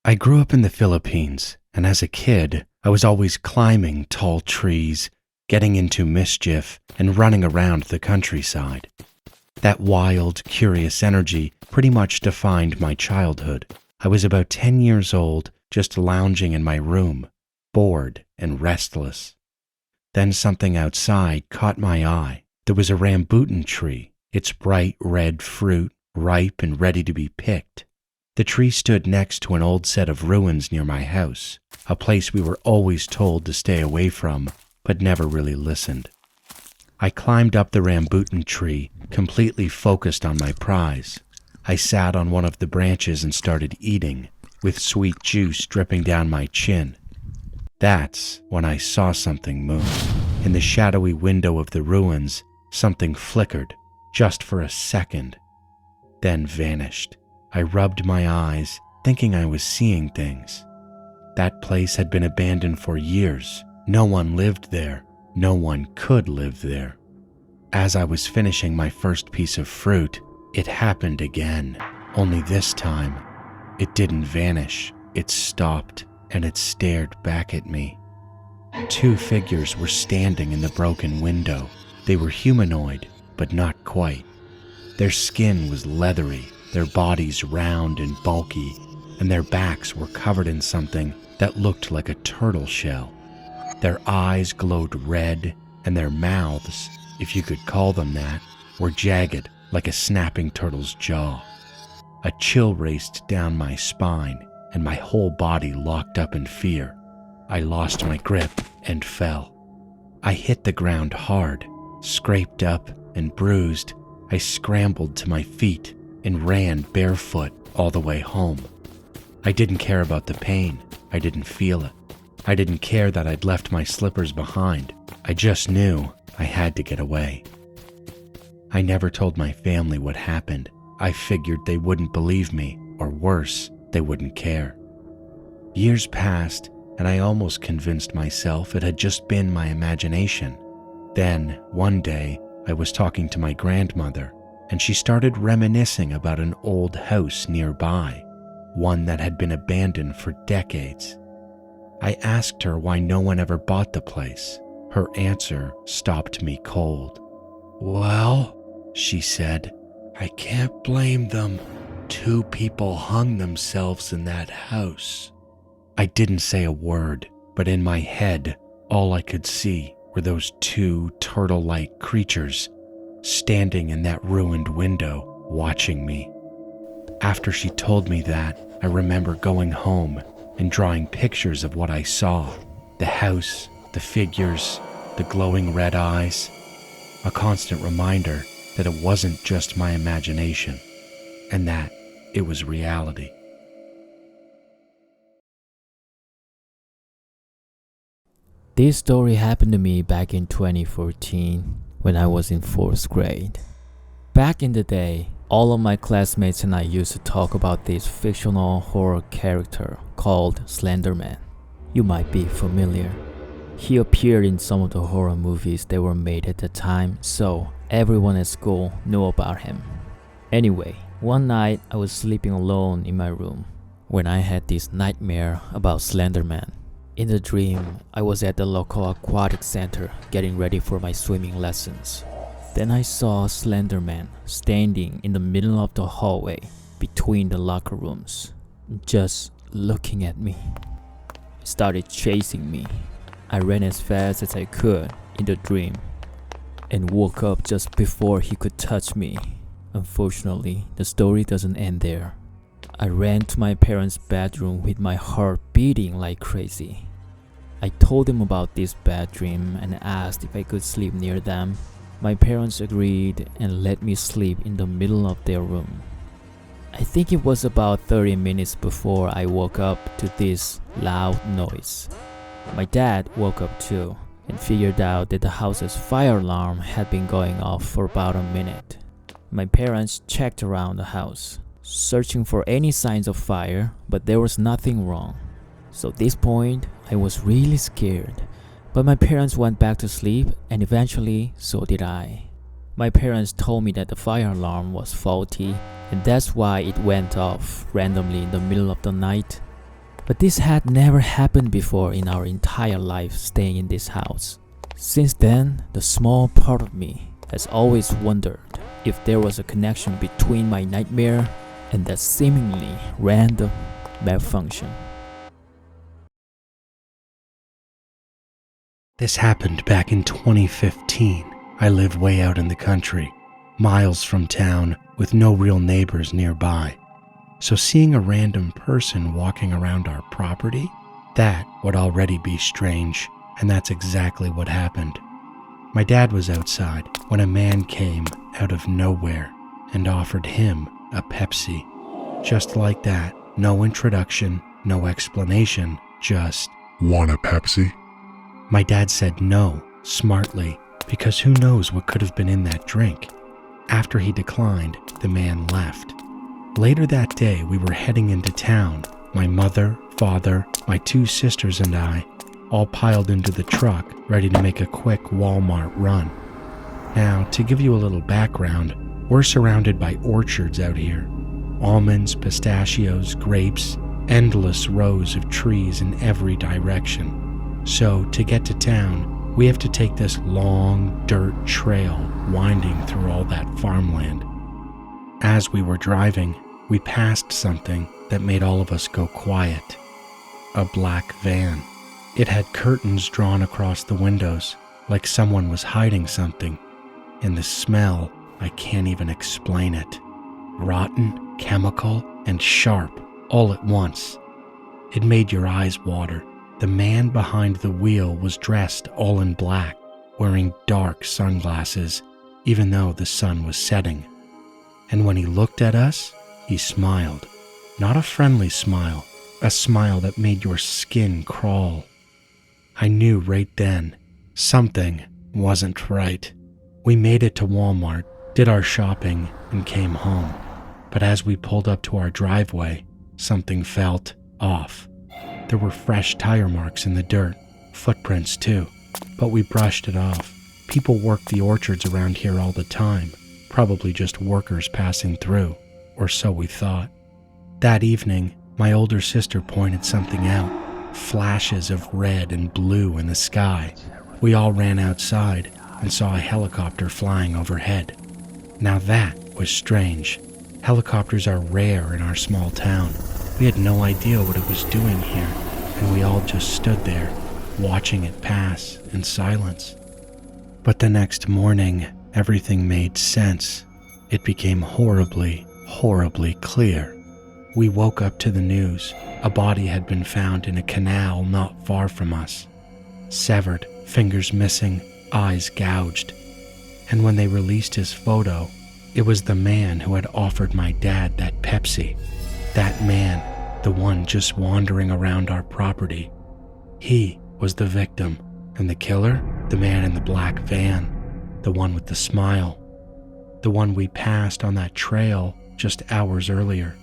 I grew up in the Philippines, and as a kid, I was always climbing tall trees, getting into mischief, and running around the countryside. That wild, curious energy pretty much defined my childhood. I was about 10 years old, just lounging in my room, bored and restless. Then something outside caught my eye. There was a rambutan tree, its bright red fruit ripe and ready to be picked. The tree stood next to an old set of ruins near my house, a place we were always told to stay away from, but never really listened. I climbed up the rambutan tree, completely focused on my prize. I sat on one of the branches and started eating, with sweet juice dripping down my chin. That's when I saw something move. In the shadowy window of the ruins, something flickered, just for a second, then vanished. I rubbed my eyes, thinking I was seeing things. That place had been abandoned for years. No one lived there. No one could live there. As I was finishing my first piece of fruit, it happened again. Only this time, it didn't vanish. It stopped, and it stared back at me. Two figures were standing in the broken window. They were humanoid, but not quite. Their skin was leathery, their bodies round and bulky, and their backs were covered in something that looked like a turtle shell. Their eyes glowed red, and their mouths, if you could call them that, were jagged like a snapping turtle's jaw. A chill raced down my spine, and my whole body locked up in fear. I lost my grip and fell. I hit the ground hard, scraped up and bruised. I scrambled to my feet and ran barefoot all the way home. I didn't care about the pain. I didn't feel it. I didn't care that I'd left my slippers behind. I just knew I had to get away. I never told my family what happened. I figured they wouldn't believe me, or worse, they wouldn't care. Years passed, and I almost convinced myself it had just been my imagination. Then, one day, I was talking to my grandmother, and she started reminiscing about an old house nearby, one that had been abandoned for decades. I asked her why no one ever bought the place. Her answer stopped me cold. "Well," she said, "I can't blame them. 2 people hung themselves in that house." I didn't say a word, but in my head, all I could see were those 2 turtle-like creatures standing in that ruined window, watching me. After she told me that, I remember going home and drawing pictures of what I saw. The house, the figures, the glowing red eyes. A constant reminder that it wasn't just my imagination, and that it was reality. This story happened to me back in 2014 when I was in 4th grade. Back in the day, all of my classmates and I used to talk about this fictional horror character called Slender Man. You might be familiar. He appeared in some of the horror movies that were made at the time, so everyone at school knew about him. Anyway, one night I was sleeping alone in my room when I had this nightmare about Slender Man. In the dream, I was at the local aquatic center getting ready for my swimming lessons. Then I saw Slender Man standing in the middle of the hallway between the locker rooms, just looking at me. He started chasing me. I ran as fast as I could in the dream and woke up just before he could touch me. Unfortunately, the story doesn't end there. I ran to my parents' bedroom with my heart beating like crazy. I told them about this bad dream and asked if I could sleep near them. My parents agreed and let me sleep in the middle of their room. I think it was about 30 minutes before I woke up to this loud noise. My dad woke up too and figured out that the house's fire alarm had been going off for about a minute. My parents checked around the house, searching for any signs of fire, but there was nothing wrong. So at this point, I was really scared. But my parents went back to sleep, and eventually, so did I. My parents told me that the fire alarm was faulty, and that's why it went off randomly in the middle of the night. But this had never happened before in our entire life staying in this house. Since then, the small part of me has always wondered if there was a connection between my nightmare and that seemingly random malfunction. This happened back in 2015. I live way out in the country, miles from town, with no real neighbors nearby. So seeing a random person walking around our property, that would already be strange, and that's exactly what happened. My dad was outside when a man came out of nowhere and offered him a Pepsi. Just like that, no introduction, no explanation, just, "Want a Pepsi?" My dad said no, smartly, because who knows what could have been in that drink. After he declined, the man left. Later that day, we were heading into town. My mother, father, my 2 sisters and I, all piled into the truck, ready to make a quick Walmart run. Now, to give you a little background, we're surrounded by orchards out here. Almonds, pistachios, grapes, endless rows of trees in every direction. So, to get to town, we have to take this long dirt trail winding through all that farmland. As we were driving, we passed something that made all of us go quiet. A black van. It had curtains drawn across the windows, like someone was hiding something. And the smell, I can't even explain it. Rotten, chemical, and sharp, all at once. It made your eyes water. The man behind the wheel was dressed all in black, wearing dark sunglasses, even though the sun was setting. And when he looked at us, he smiled. Not a friendly smile, a smile that made your skin crawl. I knew right then, something wasn't right. We made it to Walmart, did our shopping, and came home. But as we pulled up to our driveway, something felt off. There were fresh tire marks in the dirt, footprints too, but we brushed it off. People work the orchards around here all the time, probably just workers passing through, or so we thought. That evening, my older sister pointed something out, flashes of red and blue in the sky. We all ran outside and saw a helicopter flying overhead. Now that was strange. Helicopters are rare in our small town. We had no idea what it was doing here, and we all just stood there, watching it pass in silence. But the next morning, everything made sense. It became horribly, horribly clear. We woke up to the news. A body had been found in a canal not far from us. Severed, fingers missing, eyes gouged. And when they released his photo, it was the man who had offered my dad that Pepsi. That man, the one just wandering around our property. He was the victim, and the killer, the man in the black van, the one with the smile, the one we passed on that trail just hours earlier.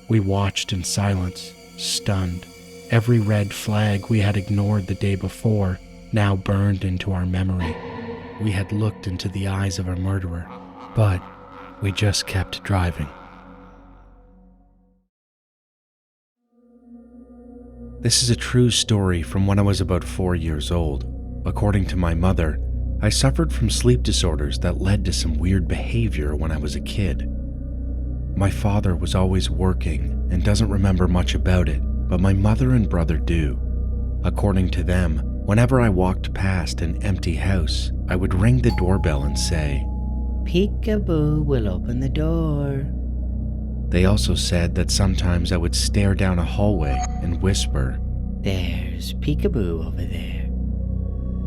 We watched in silence, stunned. Every red flag we had ignored the day before now burned into our memory. We had looked into the eyes of our murderer, but we just kept driving. This is a true story from when I was about 4 years old. According to my mother, I suffered from sleep disorders that led to some weird behavior when I was a kid. My father was always working and doesn't remember much about it, but my mother and brother do. According to them, whenever I walked past an empty house, I would ring the doorbell and say, "Peekaboo will open the door." They also said that sometimes I would stare down a hallway and whisper, "There's Peekaboo over there."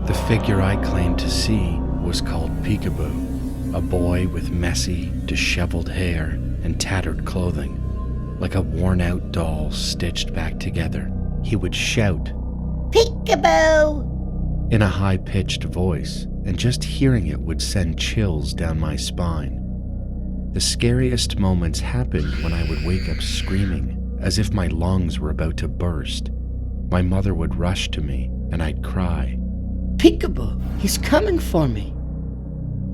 The figure I claimed to see was called Peekaboo, a boy with messy, disheveled hair and tattered clothing. Like a worn-out doll stitched back together, he would shout, "Peekaboo!" in a high-pitched voice, and just hearing it would send chills down my spine. The scariest moments happened when I would wake up screaming, as if my lungs were about to burst. My mother would rush to me, and I'd cry, "Peekaboo, he's coming for me."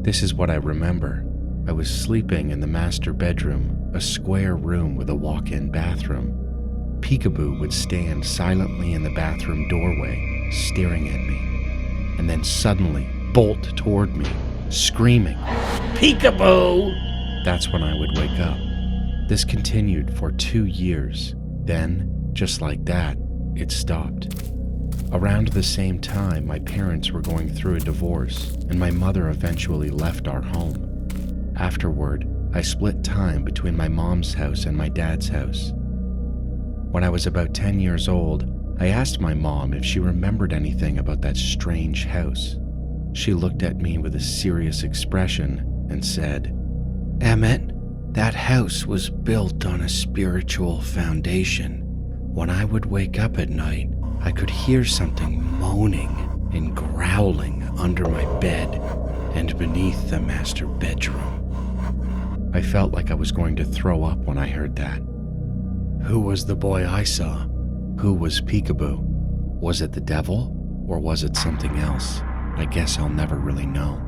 This is what I remember. I was sleeping in the master bedroom, a square room with a walk-in bathroom. Peekaboo would stand silently in the bathroom doorway, staring at me, and then suddenly bolt toward me, screaming, "Peekaboo!" That's when I would wake up. This continued for 2 years. Then, just like that, it stopped. Around the same time, my parents were going through a divorce, and my mother eventually left our home. Afterward, I split time between my mom's house and my dad's house. When I was about 10 years old, I asked my mom if she remembered anything about that strange house. She looked at me with a serious expression and said, "Emmett, that house was built on a spiritual foundation. When I would wake up at night, I could hear something moaning and growling under my bed and beneath the master bedroom." I felt like I was going to throw up when I heard that. Who was the boy I saw? Who was Peekaboo? Was it the devil, or was it something else? I guess I'll never really know.